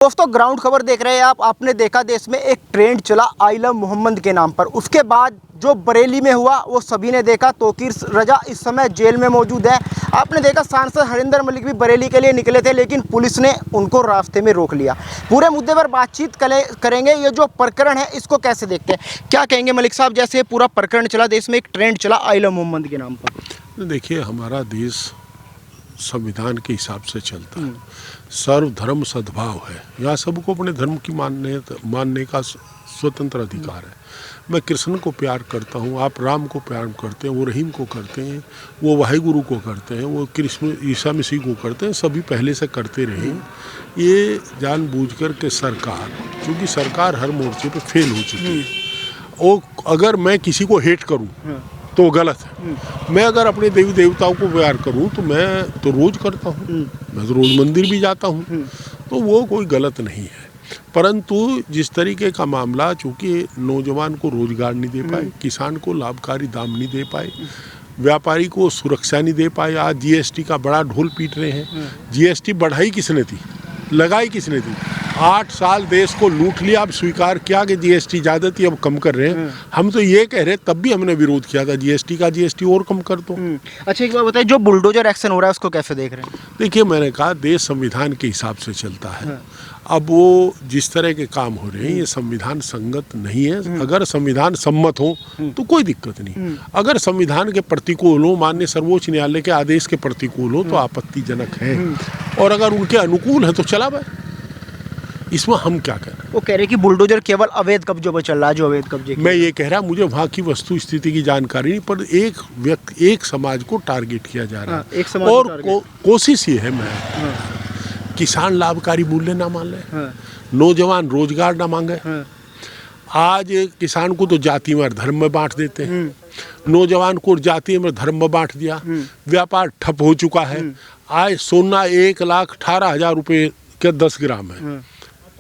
दोस्तों ग्राउंड खबर देख रहे हैं आप। आपने देखा देश में एक ट्रेंड चला आई लव मोहम्मद के नाम पर। उसके बाद जो बरेली में हुआ वो सभी ने देखा। तौकीर रजा इस समय जेल में मौजूद है। आपने देखा सांसद हरिंदर मलिक भी बरेली के लिए निकले थे, लेकिन पुलिस ने उनको रास्ते में रोक लिया। पूरे मुद्दे पर बातचीत करेंगे। ये जो प्रकरण है इसको कैसे देखते हैं, क्या कहेंगे मलिक साहब? जैसे पूरा प्रकरण चला, देश में एक ट्रेंड चला आई लव मोहम्मद के नाम पर। देखिए, हमारा देश संविधान के हिसाब से चलता है। सर्वधर्म सद्भाव है। यहाँ सबको अपने धर्म की मानने का स्वतंत्र अधिकार है। मैं कृष्ण को प्यार करता हूँ, आप राम को प्यार करते हैं, वो रहीम को करते हैं, वो वाहिगुरु को करते हैं, वो कृष्ण ईसा मसीह को करते हैं, सभी पहले से करते रहे। ये जानबूझकर के सरकार, क्योंकि सरकार हर मोर्चे पे फेल हो चुकी है। और अगर मैं किसी को हेट करूँ तो गलत है। मैं अगर अपने देवी देवताओं को प्यार करूं तो मैं तो रोज करता हूं, मैं तो रोज मंदिर भी जाता हूं, तो वो कोई गलत नहीं है। परंतु जिस तरीके का मामला, चूंकि नौजवान को रोजगार नहीं दे पाए, किसान को लाभकारी दाम नहीं दे पाए, व्यापारी को सुरक्षा नहीं दे पाए, आज जीएसटी का बड़ा ढोल पीट रहे हैं। जीएसटी बढ़ाई किसने थी, लगाई किसने थी? 8 साल देश को लूट लिया, अब स्वीकार किया कि जीएसटी ज़्यादा थी, अब कम कर रहे हैं। हम तो ये कह रहे, तब भी हमने विरोध किया था जीएसटी का, जीएसटी और कम कर दो। अच्छा एक बात बताइए, जो बुलडोजर एक्शन हो रहा है उसको कैसे देख रहे हैं? देखिए, मैंने कहा देश संविधान के हिसाब से चलता है। अब वो जिस तरह के काम हो रहे हैं ये संविधान संगत नहीं है। अगर संविधान सम्मत हो तो कोई दिक्कत नहीं। अगर संविधान के प्रतिकूल हो, माननीय सर्वोच्च न्यायालय के आदेश के प्रतिकूल हो तो आपत्तिजनक है, और अगर उनके अनुकूल है तो चला भाई, इसमें हम क्या करें। वो कह रहे कि बुलडोजर केवल अवैध कब्जों पर चल रहा है, जो अवैध कब्जे। मैं ये कह रहा, मुझे वहाँ की वस्तु स्थिति की जानकारी नहीं, पर एक समाज को टारगेट किया जा रहा है। और कोशिश ये है, मैं किसान लाभकारी मूल्य ना मान ले, नौजवान रोजगार ना मांगे। आज किसान को तो जाति में धर्म में बांट देते हैं, नौजवान को जाति में धर्म में बांट दिया, व्यापार ठप हो चुका है। आज सोना 1,18,000 रुपये के 10 ग्राम है।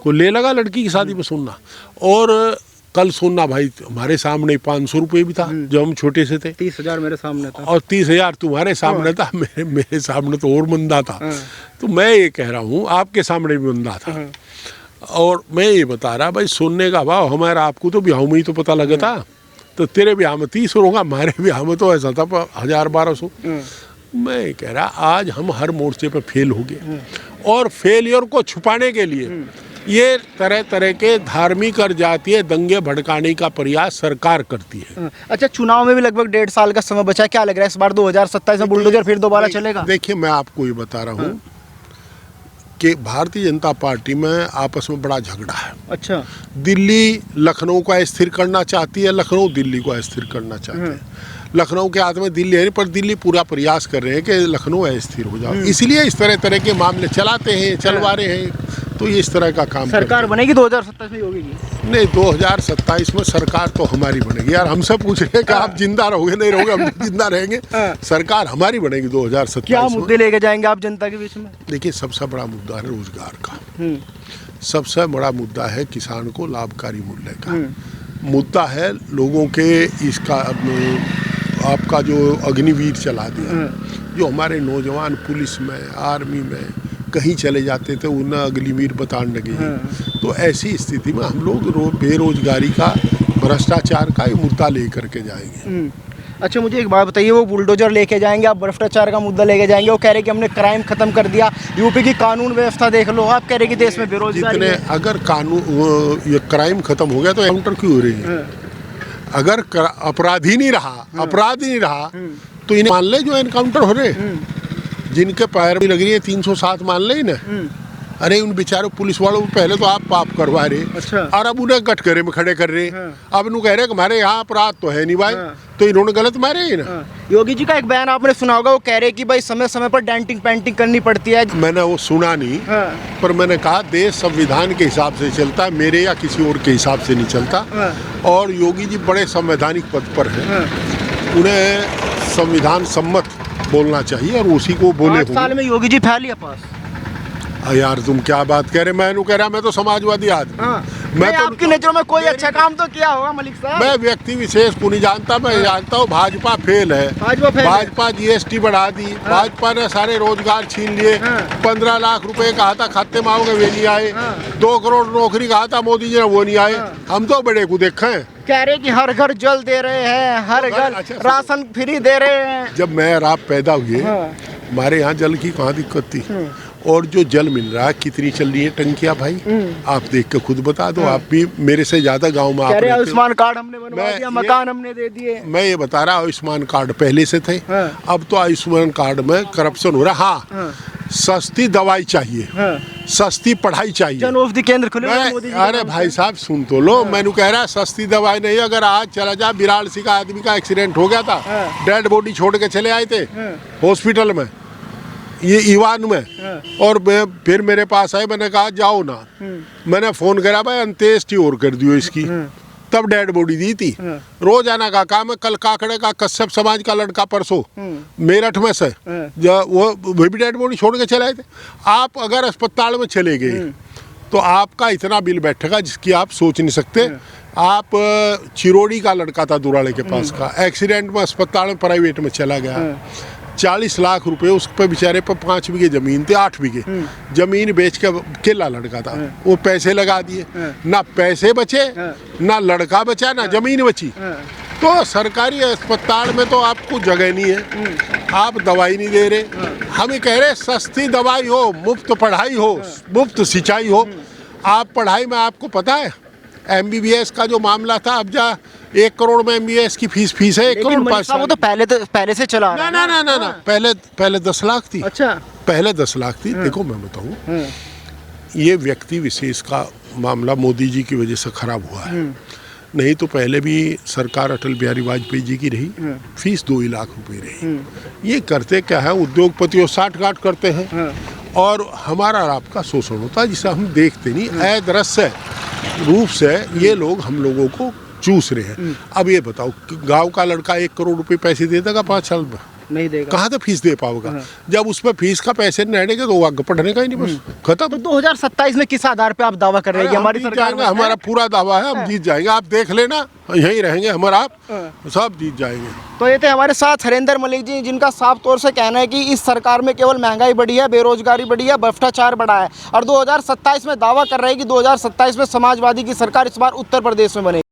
को ले लगा लड़की की शादी में सोना, और कल सोना भाई हमारे सामने 500 रुपये भी था जब हम छोटे से थे। 30,000 मेरे सामने था, और 30,000 तुम्हारे सामने था। मेरे सामने तो और मंदा था। तो मैं ये कह रहा हूँ, आपके सामने भी मंदा था। और मैं ये बता रहा भाई, सोने का भाव हमारा आपको तो ब्याह में ही तो पता लगा था। तो तेरे ब्याह में 30 होगा, हमारे ब्याह में तो ऐसा था 1,000-1,200। मैं ये कह रहा, आज हम हर मोर्चे पे फेल हो गए, और फेलियर को छुपाने के लिए ये तरह तरह के धार्मिक और जातीय दंगे भड़काने का प्रयास सरकार करती है। अच्छा, चुनाव में भी लगभग 1.5 साल का समय बचा है, क्या लग रहा है इस बार 2027 में बुलडोजर फिर दोबारा चलेगा? देखिए, मैं आपको ये बता रहा हूँ कि भारतीय जनता पार्टी में आपस में बड़ा झगड़ा है। अच्छा, दिल्ली लखनऊ को अस्थिर करना चाहती है, लखनऊ दिल्ली को अस्थिर करना चाहती है। लखनऊ के हाथ में दिल्ली है, पर दिल्ली पूरा प्रयास कर रहे हैं कि लखनऊ अस्थिर हो जाओ, इसलिए इस तरह के मामले चलाते हैं, चलवा रहे हैं। तो ये इस तरह का काम सरकार बनेगी 2027 में होगी? नहीं, 2027 में सरकार तो हमारी बनेगी। यार हमसे पूछ रहे हैं कि आप जिंदा रहोगे नहीं रहोगे? हम जिंदा रहेंगे। सरकार हमारी बनेगी 2027। क्या मुद्दे लेके जाएंगे आप जनता के बीच में? देखिए, सबसे बड़ा मुद्दा है रोजगार का, सबसे बड़ा मुद्दा है किसान को लाभकारी मूल्य का मुद्दा है, लोगों के इसका आपका जो अग्निवीर चला दिया, जो हमारे नौजवान पुलिस में, आर्मी में कहीं चले जाते थे, उन्हें अग्निवीर बताने लगे। तो ऐसी स्थिति में हम लोग बेरोजगारी का, भ्रष्टाचार का ये मुद्दा लेकर के जाएंगे। अच्छा, मुझे एक बात बताइए, वो बुलडोजर लेके जाएंगे, आप भ्रष्टाचार का मुद्दा लेके जाएंगे, वो कह रहे कि हमने क्राइम खत्म कर दिया, यूपी की कानून व्यवस्था देख लो, आप कह रहे कि देश में बेरोजगारी है। अगर कानून ये क्राइम खत्म हो गया तो एनकाउंटर क्यों हो रही है? अगर अपराधी नहीं रहा तो इन्हें मान ले जो एनकाउंटर हो रहे, जिनके पैर भी लग रही है 307 मान ले ना। अरे उन बेचारों पुलिस वालों को पहले तो आप पाप करवा रहे। अच्छा। और अब उन्हें कटघरे में खड़े कर रहे। अब इन्हों कह रहे कि हमारे यहाँ अपराध तो है नहीं भाई, तो इन्होंने गलत मारे ही ना। योगी जी का एक बयान आपने सुना होगा, वो कह रहे कि भाई समय समय पर डेंटिंग पेंटिंग करनी पड़ती है। मैंने वो सुना नहीं, पर मैंने कहा देश संविधान के हिसाब से चलता है, मेरे या किसी और के हिसाब से नहीं चलता। और योगी जी बड़े संवैधानिक पद पर हैं, उन्हें संविधान सम्मत बोलना चाहिए, और उसी को बोले। 8 साल में योगी जी फैल लिया पास। यार तुम क्या बात कह रहे? मैं कह रहा, मैं तो समाजवादी आदमी। मैं आपकी नजरों में कोई अच्छा काम तो किया होगा मलिक साहब? मैं व्यक्ति विशेष को नहीं जानता, मैं जानता हूँ भाजपा फेल है। भाजपा जीएसटी बढ़ा दी, भाजपा ने सारे रोजगार छीन लिए। 15 लाख रुपए कहा था खाते में आओगे, वे नहीं आए। 2 करोड़ नौकरी कहा था मोदी जी ने, वो नहीं आए। हम तो बड़े को देखे, कह रहे कि हर घर जल दे रहे हैं, हर घर अच्छा, राशन फ्री दे रहे हैं। जब मैं और आप पैदा हुए हमारे यहाँ जल की कहाँ दिक्कत थी? और जो जल मिल रहा है कितनी चल रही है टंकियां भाई, आप देख के खुद बता दो। आप भी मेरे से ज्यादा गांव में आप रहते हो। आयुष्मान कार्ड हमने बनवा दिया, मकान हमने दे दिए। मैं ये बता रहा, आयुष्मान कार्ड पहले से थे। अब तो आयुष्मान कार्ड में करप्शन हो रहा। हाँ, सस्ती दवाई चाहिए, सस्ती पढ़ाई चाहिए, जन औषधि केंद्र खुले मोदी जी। अरे भाई साहब सुन तो लो, मैंने कह रहा सस्ती दवाई नहीं। अगर आज चला जा 82 का आदमी का एक्सीडेंट हो गया था, डेड बॉडी छोड़ के चले आए थे हॉस्पिटल में, ये ईवान में, और फिर मेरे पास आए, मैंने कहा जाओ ना। मैंने फोन करा भाई अंत्येष्टि और कर दियो इसकी, तब डेड बॉडी दी थी। रोजाना का काम है। कल काकड़े का कश्यप समाज का लड़का परसों मेरठ में से वो भी डेड बॉडी छोड़ के चले आए थे। आप अगर अस्पताल में चले गए तो आपका इतना बिल बैठेगा जिसकी आप सोच नहीं सकते। आप चिरोड़ी का लड़का था दुराड़े के पास का, एक्सीडेंट में अस्पताल में प्राइवेट में चला गया। 40 लाख रुपए उस पे बेचारे पर 5 बीघे जमीन थे, 8 बीघे जमीन बेच के केला लड़का था, वो पैसे लगा दिए। ना पैसे बचे, ना लड़का बचा, ना जमीन बची। तो सरकारी अस्पताल में तो आपको जगह नहीं है, आप दवाई नहीं दे रहे। हम ये कह रहे सस्ती दवाई हो, मुफ्त पढ़ाई हो, मुफ्त सिंचाई हो। आप पढ़ाई में आपको पता है MBBS का जो मामला था, अब जा 1 करोड़ में MBBS की फीस है 1 करोड़ 5 वो तो पहले से चला रहा है। ना पहले 10 लाख थी। अच्छा, पहले 10 लाख थी। देखो मैं बताऊं, ये व्यक्ति विशेष का मामला मोदी जी की वजह से खराब हुआ है। नहीं तो पहले भी सरकार अटल बिहारी वाजपेयी जी की रही, फीस 2 लाख रुपए रही। ये करते क्या है, उद्योगपतियों साठ-गांठ करते हैं और हमारा और आपका शोषण होता है, जिसे हम देखते नहीं। अदृश्य रूप से ये लोग हम लोगों को चूस रहे हैं। अब ये बताओ, गांव का लड़का 1 करोड़ रुपए पैसे दे देगा 5 साल में? नहीं देगा। कहाँ से फीस दे पाओगा? जब उसमें फीस का पैसे नहीं रहेंगे तो आगे पढ़ने का ही नहीं, बस खत्म। तो 2027 में किस आधार पे आप दावा कर रहे हैं? हमारी सरकार में हमारा पूरा दावा है, हम जीत जाएंगे। आप देख लेना, यहीं रहेंगे हमारा, आप सब जीत जाएंगे। तो ये थे हमारे साथ हरेंद्र मलिक जी, जिनका साफ तौर से कहना है कि इस सरकार में केवल महंगाई बढ़ी है, बेरोजगारी बढ़ी है, भ्रष्टाचार बढ़ा है, और 2027 में दावा कर रहे हैं कि 2027 में समाजवादी की सरकार इस बार उत्तर प्रदेश में बनेगी।